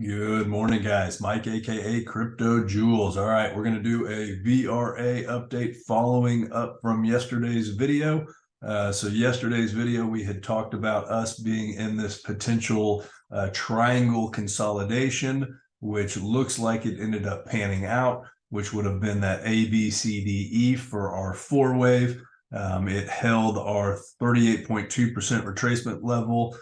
Good morning, guys. Mike, aka Crypto Jewels. All right, we're going to do a VRA update following up from yesterday's video. So yesterday's video, we had talked about us being in this potential triangle consolidation, which looks like it ended up panning out, which would have been that A, B, C, D, E for our four wave. It held our 38.2% retracement level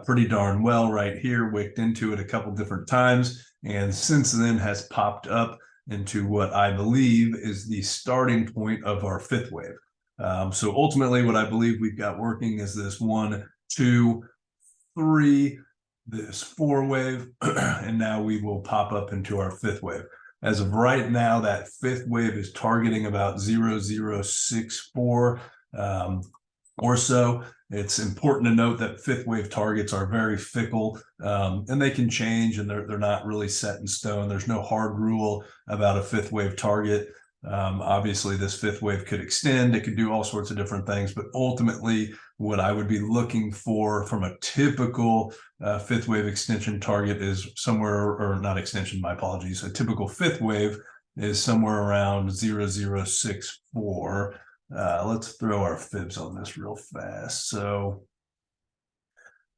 pretty darn well right here, wicked into it a couple different times, and since then has popped up into what I believe is the starting point of our fifth wave. So ultimately what I believe we've got working is this 1, 2, 3, this four wave, and now we will pop up into our fifth wave. As of right now, that fifth wave is targeting about 0064 or so. It's important to note that fifth wave targets are very fickle, and they can change, and they're not really set in stone. There's no hard rule about a fifth wave target. Obviously, this fifth wave could extend. It could do all sorts of different things, but ultimately, what I would be looking for from a typical fifth wave extension target is somewhere, or not extension, my apologies, a typical fifth wave is somewhere around 0064. Let's throw our fibs on this real fast. So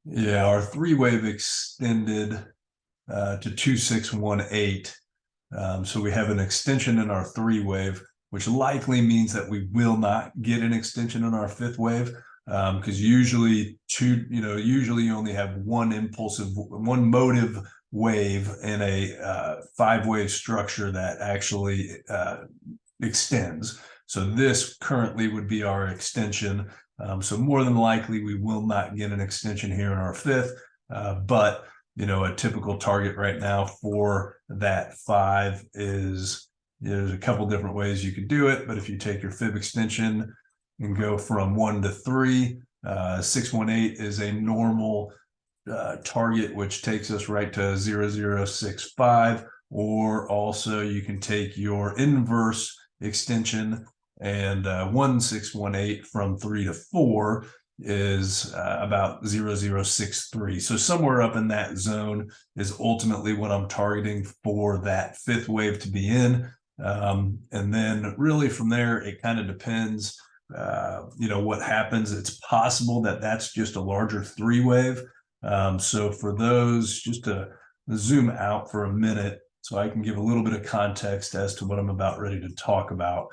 yeah, our three wave extended to 2618. So we have an extension in our three wave, which likely means that we will not get an extension in our fifth wave, because usually usually you only have one motive wave in a five wave structure that actually extends. So this currently would be our extension. So more than likely, we will not get an extension here in our fifth, but a typical target right now for that five is, there's a couple different ways you could do it, but if you take your fib extension and go from 1 to 3, 618 is a normal target, which takes us right to 0065, or also you can take your inverse extension, and 1618 from 3 to 4 is about 0063. So somewhere up in that zone is ultimately what I'm targeting for that fifth wave to be in. And then really from there, it kind of depends, what happens. It's possible that that's just a larger three wave. So for those, just to zoom out for a minute so I can give a little bit of context as to what I'm about ready to talk about.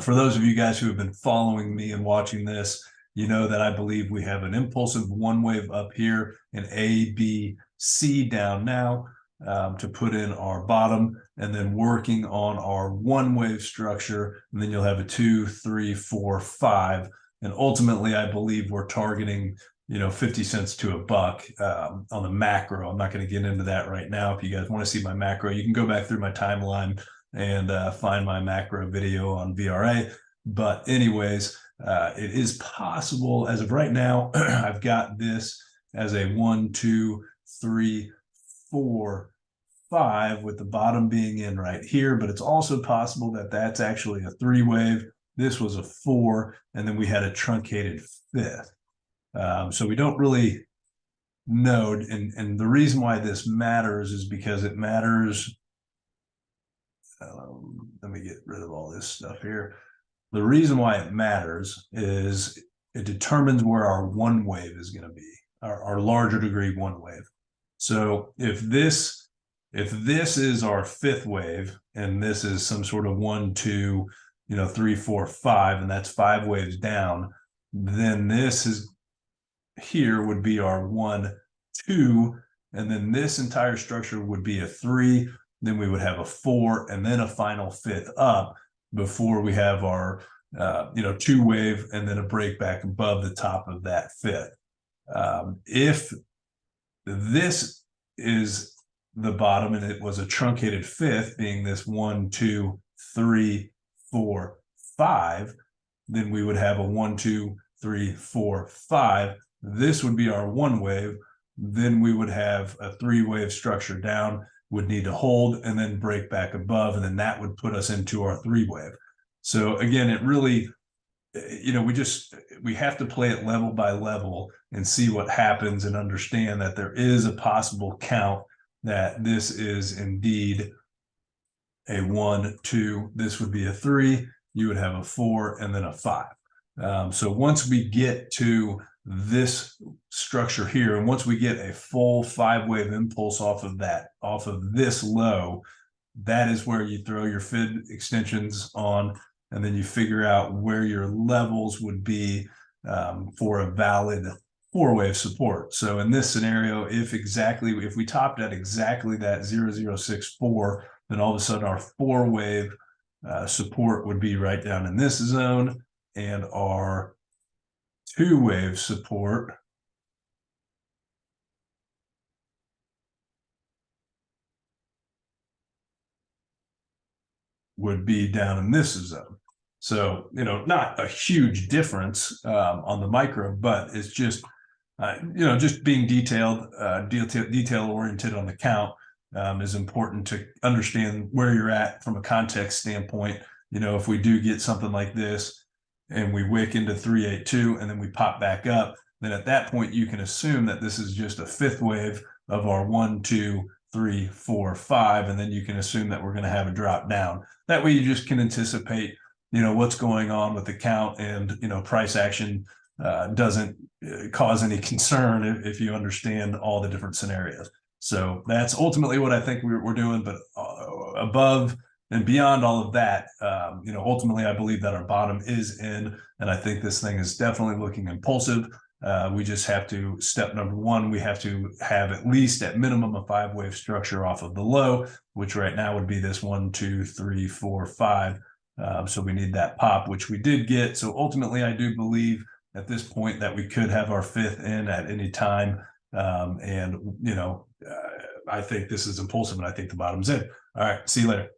For those of you guys who have been following me and watching this, you know that I believe we have an impulsive one wave up here, an A, B, C down now, to put in our bottom, and then working on our one wave structure. And then you'll have a 2, 3, 4, 5. And ultimately, I believe we're targeting 50 cents to a buck on the macro. I'm not going to get into that right now. If you guys want to see my macro, you can go back through my timeline and find my macro video on VRA. But anyways, it is possible as of right now. I've got this as a 1, 2, 3, 4, 5 with the bottom being in right here, but it's also possible that that's actually a three wave. This was a 4, and then we had a truncated fifth. So we don't really know, and the reason why this matters is because it matters. Let me get rid of all this stuff here. The reason why it matters is it determines where our one wave is going to be, our larger degree one wave. So if this is our fifth wave, and this is some sort of 1, 2, 3, 4, 5, and that's 5 waves down, then this is here would be our 1, 2, and then this entire structure would be a 3. Then we would have a 4, and then a final fifth up before we have our 2 wave, and then a break back above the top of that fifth. If this is the bottom and it was a truncated fifth, being this 1, 2, 3, 4, 5, then we would have a 1, 2, 3, 4, 5. This would be our one wave. Then we would have a three wave structure down, would need to hold and then break back above, and then that would put us into our three wave. So again, we have to play it level by level and see what happens and understand that there is a possible count that this is indeed a 1, 2, this would be a 3, you would have a 4, and then a 5. So once we get to this structure here, and once we get a full 5-wave impulse off of this low, that is where you throw your FID extensions on, and then you figure out where your levels would be for a valid 4-wave support. So in this scenario, if we topped at exactly that 0064, then all of a sudden our 4-wave support would be right down in this zone, and our 2-wave support would be down in this zone. So, not a huge difference on the micro, but it's just, just being detail oriented on the count is important to understand where you're at from a context standpoint. If we do get something like this and we wick into 382 and then we pop back up, then at that point you can assume that this is just a 5th wave of our 1, 2, 3, 4, 5, and then you can assume that we're going to have a drop down. That way you just can anticipate what's going on with the count, and price action doesn't cause any concern if you understand all the different scenarios. So that's ultimately what I think we're doing. But above and beyond all of that, ultimately I believe that our bottom is in, and I think this thing is definitely looking impulsive. We just have to, step number 1, we have to have at least at minimum a 5-wave structure off of the low, which right now would be this 1, 2, 3, 4, 5. So we need that pop, which we did get. So ultimately, I do believe at this point that we could have our 5th in at any time. I think this is impulsive, and I think the bottom's in. All right, see you later.